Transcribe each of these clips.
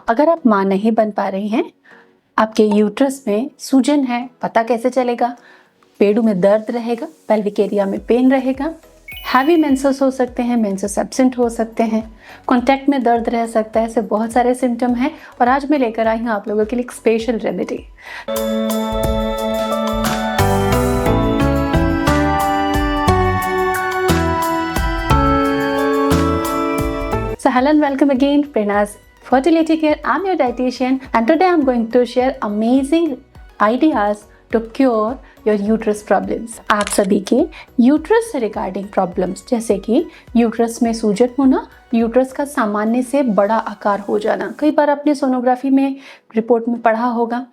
अगर आप माँ नहीं बन पा रही हैं, आपके यूट्रस में सूजन है, पता कैसे चलेगा? पेडू में दर्द रहेगा, पेल्विक एरिया में पेन रहेगा, हैवी मेंसेस हो सकते हैं, मेंसेस एब्सेंट हो सकते हैं, कॉन्टैक्ट में दर्द रह सकता है। ऐसे बहुत सारे सिम्टम हैं और आज मैं लेकर आई हूँ आप लोगों के लिए एक special remedy. So hello and welcome again, Prerna's Fertility Care. I'm your dietitian and today I'm going to share amazing ideas to cure your uterus problems. आप सभी के यूट्रस से रिगार्डिंग प्रॉब्लम्स जैसे कि यूट्रस में सूजन होना, यूट्रस का सामान्य से बड़ा आकार हो जाना, कई बार आपने सोनोग्राफी में रिपोर्ट में पढ़ा होगा।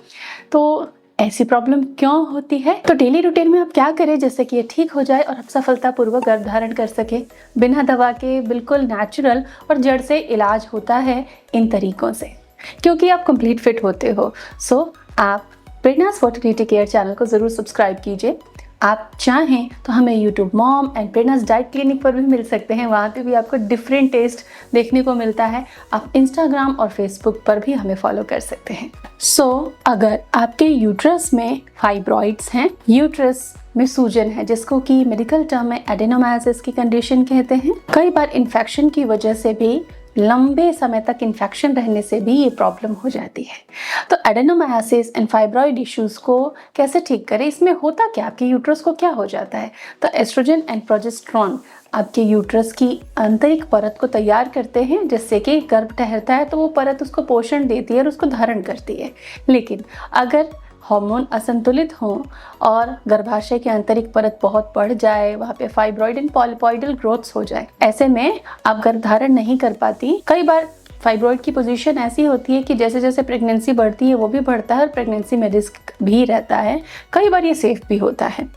तो ऐसी प्रॉब्लम क्यों होती है? तो डेली रूटीन में आप क्या करें जिससे कि ये ठीक हो जाए और आप सफलतापूर्वक गर्भ धारण कर सके बिना दवा के। बिल्कुल नेचुरल और जड़ से इलाज होता है इन तरीकों से, क्योंकि आप कंप्लीट फिट होते हो। सो आप प्रेरणास फर्टिलिटी केयर चैनल को ज़रूर सब्सक्राइब कीजिए। आप चाहें तो हमें YouTube mom and Prerna's diet clinic पर भी मिल सकते हैं, वहाँ पे भी आपको डिफरेंट टेस्ट देखने को मिलता है। आप इंस्टाग्राम और फेसबुक पर भी हमें फॉलो कर सकते हैं। अगर आपके यूट्रस में फाइब्रॉइड्स हैं, यूट्रस में सूजन है जिसको कि मेडिकल टर्म में एडेनोमायोसिस की कंडीशन कहते हैं, कई बार इन्फेक्शन की वजह से भी, लंबे समय तक इन्फेक्शन रहने से भी ये प्रॉब्लम हो जाती है। तो एडेनोमायोसिस एंड फाइब्रॉइड इश्यूज को कैसे ठीक करें? इसमें होता क्या, आपके यूट्रस को क्या हो जाता है? तो एस्ट्रोजन एंड प्रोजेस्टेरोन आपके यूट्रस की आंतरिक परत को तैयार करते हैं, जिससे कि गर्भ ठहरता है तो वो परत उसको पोषण देती है और उसको धारण करती है। लेकिन अगर हार्मोन असंतुलित हो और गर्भाशय की आंतरिक परत बहुत बढ़ जाए, वहाँ पे फाइब्रॉइड एंड पॉलीपॉइडल ग्रोथ्स हो जाए, ऐसे में आप गर्भ धारण नहीं कर पाती। कई बार फाइब्रॉइड की पोजीशन ऐसी होती है कि जैसे जैसे प्रेगनेंसी बढ़ती है वो भी बढ़ता है और प्रेगनेंसी में रिस्क भी रहता है। कई बार ये सेफ भी होता है।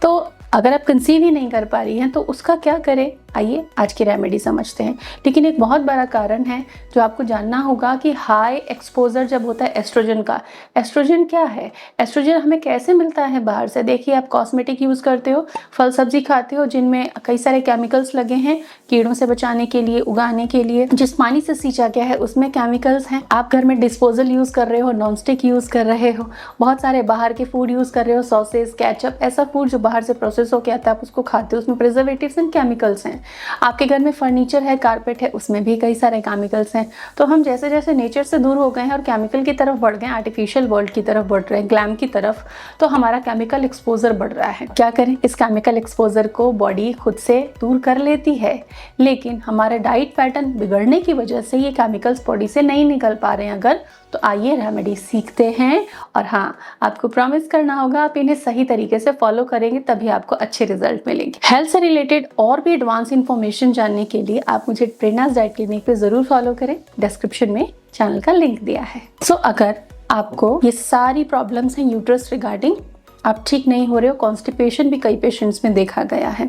तो अगर आप कंसीव ही नहीं कर पा रही हैं तो उसका क्या करें? आइए आज की रेमेडी समझते हैं। लेकिन एक बहुत बड़ा कारण है जो आपको जानना होगा कि हाई एक्सपोजर जब होता है एस्ट्रोजन का। एस्ट्रोजन क्या है? एस्ट्रोजन हमें कैसे मिलता है बाहर से? देखिए, आप कॉस्मेटिक यूज़ करते हो, फल सब्जी खाते हो जिनमें कई सारे केमिकल्स लगे हैं कीड़ों से बचाने के लिए, उगाने के लिए। जिस पानी से सींचा गया है उसमें केमिकल्स हैं। आप घर में डिस्पोजल यूज़ कर रहे हो, नॉन स्टिक यूज़ कर रहे हो, बहुत सारे बाहर के फूड यूज़ कर रहे हो, सॉसेस, केचप, ऐसा फूड जो बाहर से प्रोसेस हो के आता है आप उसको खाते हो, उसमें प्रिजर्वेटिव्स एंड केमिकल्स हैं। आपके घर में फर्नीचर है, कारपेट है, उसमें भी कई सारे केमिकल्स हैं। तो हम जैसे जैसे नेचर से दूर हो गए हैं और केमिकल की तरफ बढ़ गए हैं, आर्टिफिशियल वर्ल्ड की तरफ बढ़ रहे हैं, ग्लैम की तरफ, तो हमारा केमिकल एक्सपोजर बढ़ रहा है। क्या करें? इस केमिकल एक्सपोजर को बॉडी खुद से दूर कर लेती है, लेकिन हमारा डाइट पैटर्न बिगड़ने की वजह से ये केमिकल्स बॉडी से नहीं निकल पा रहे हैं। अगर तो आइए रेमेडी सीखते हैं। और हाँ, आपको प्रॉमिस करना होगा आप इन्हें सही तरीके से फॉलो करेंगे तभी आपको अच्छे रिजल्ट मिलेंगे। हेल्थ से रिलेटेड और भी एडवांस इंफॉर्मेशन जानने के लिए आप मुझे प्रेरणास डाइट क्लिनिक पे जरूर फॉलो करें। डिस्क्रिप्शन में चैनल का लिंक दिया है। अगर आपको ये सारी प्रॉब्लम्स हैं यूट्रस रिगार्डिंग, आप ठीक नहीं हो रहे हो, कॉन्स्टिपेशन भी कई पेशेंट्स में देखा गया है,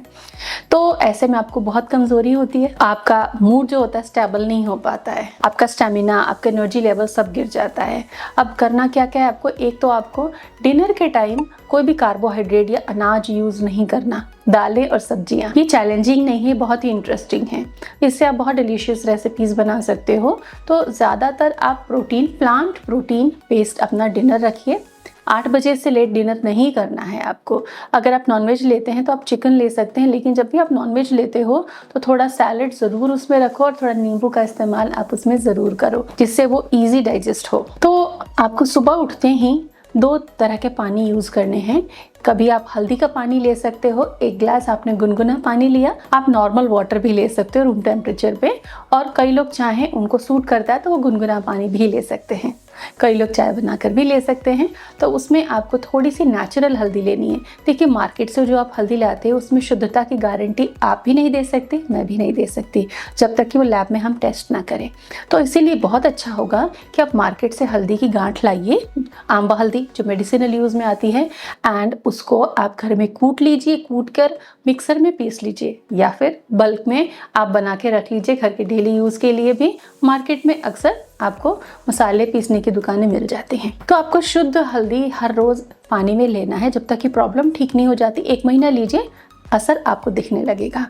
तो ऐसे में आपको बहुत कमजोरी होती है, आपका मूड जो होता है स्टेबल नहीं हो पाता है, आपका स्टेमिना, आपका एनर्जी लेवल सब गिर जाता है। अब करना क्या क्या है आपको? एक तो आपको डिनर के टाइम कोई भी कार्बोहाइड्रेट या अनाज यूज नहीं करना। दालें और सब्जियां ये चैलेंजिंग नहीं है, बहुत ही इंटरेस्टिंग है। इससे आप बहुत डिलीशियस रेसिपीज बना सकते हो। तो ज़्यादातर आप प्रोटीन, प्लांट प्रोटीन बेस्ड अपना डिनर रखिए। 8 बजे से लेट डिनर नहीं करना है आपको। अगर आप नॉनवेज लेते हैं तो आप चिकन ले सकते हैं, लेकिन जब भी आप नॉनवेज लेते हो तो थोड़ा सैलड ज़रूर उसमें रखो और थोड़ा नींबू का इस्तेमाल आप उसमें ज़रूर करो, जिससे वो ईजी डाइजेस्ट हो। तो आपको सुबह उठते ही 2 तरह के पानी यूज़ करने हैं। कभी आप हल्दी का पानी ले सकते हो, 1 गिलास आपने गुनगुना पानी लिया। आप नॉर्मल वाटर भी ले सकते हो रूम टेम्परेचर पे, और कई लोग चाहें, उनको सूट करता है तो वो गुनगुना पानी भी ले सकते हैं। कई लोग चाय बनाकर भी ले सकते हैं। तो उसमें आपको थोड़ी सी नेचुरल हल्दी लेनी है। देखिए, मार्केट से जो आप हल्दी लाते हो उसमें शुद्धता की गारंटी आप भी नहीं दे सकते, मैं भी नहीं दे सकती, जब तक कि वो लैब में हम टेस्ट ना करें। तो इसीलिए बहुत अच्छा होगा कि आप मार्केट से हल्दी की गांठ लाइए, आंबा हल्दी जो मेडिसिनल यूज़ में आती है, एंड उसको आप घर में कूट लीजिए, कूट कर मिक्सर में पीस लीजिए, या फिर बल्क में आप बना के रख लीजिए घर के डेली यूज़ के लिए भी। मार्केट में अक्सर आपको मसाले पीसने की दुकानें मिल जाती हैं। तो आपको शुद्ध हल्दी हर रोज़ पानी में लेना है जब तक कि प्रॉब्लम ठीक नहीं हो जाती। 1 महीना लीजिए, असर आपको दिखने लगेगा।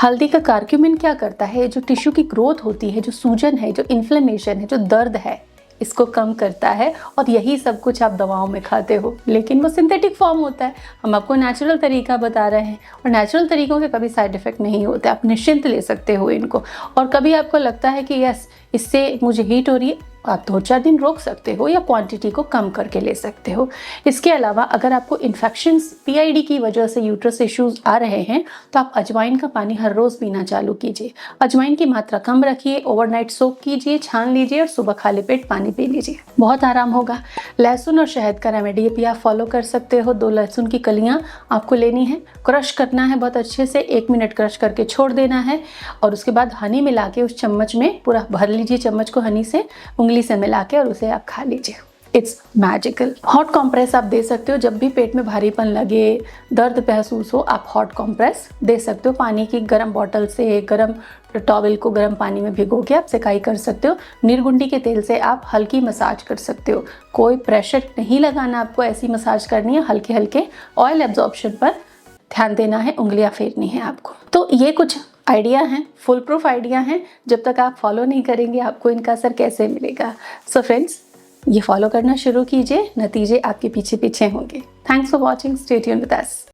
हल्दी का करक्यूमिन क्या करता है, जो टिश्यू की ग्रोथ होती है, जो सूजन है, जो इन्फ्लेमेशन है, जो दर्द है, इसको कम करता है। और यही सब कुछ आप दवाओं में खाते हो, लेकिन वो सिंथेटिक फॉर्म होता है। हम आपको नेचुरल तरीका बता रहे हैं, और नेचुरल तरीकों के कभी साइड इफ़ेक्ट नहीं होते। आप निश्चिंत ले सकते हो इनको। और कभी आपको लगता है कि यस, इससे मुझे हीट हो रही है, आप 2-4 दिन रोक सकते हो या क्वांटिटी को कम करके ले सकते हो। इसके अलावा अगर आपको इन्फेक्शंस, पीआईडी की वजह से यूट्रस इश्यूज आ रहे हैं, तो आप अजवाइन का पानी हर रोज़ पीना चालू कीजिए। अजवाइन की मात्रा कम रखिए, ओवरनाइट सोक कीजिए, छान लीजिए और सुबह खाली पेट पानी पी लीजिए, बहुत आराम होगा। लहसुन और शहद का रेमेडी भी आप फॉलो कर सकते हो। 2 लहसुन की कलियाँ आपको लेनी है, क्रश करना है बहुत अच्छे से, 1 मिनट क्रश करके छोड़ देना है, और उसके बाद हनी मिला के उस चम्मच में पूरा भर लीजिए, चम्मच को हनी से उंगली से मिला के, और उसे आप खा लीजिए। It's magical. हॉट कॉम्प्रेस आप दे सकते हो, जब भी पेट में भारीपन लगे, दर्द महसूस हो, आप हॉट कॉम्प्रेस दे सकते हो। पानी की गर्म बॉटल से गर्म टॉवल को गर्म पानी में भिगो के आप सिकाई कर सकते हो। नीरगुंडी के तेल से आप हल्की मसाज कर सकते हो। कोई प्रेशर नहीं लगाना आपको, ऐसी मसाज करनी है, हल्के हल्के ऑयल एब्जॉर्प्शन पर ध्यान देना है, उंगलियां फेरनी है आपको। तो ये कुछ आइडिया हैं, फुल प्रूफ आइडिया हैं। जब तक आप फॉलो नहीं करेंगे, आपको इनका असर कैसे मिलेगा। सो फ्रेंड्स, ये फॉलो करना शुरू कीजिए, नतीजे आपके पीछे पीछे होंगे। Thanks for watching, stay tuned with us.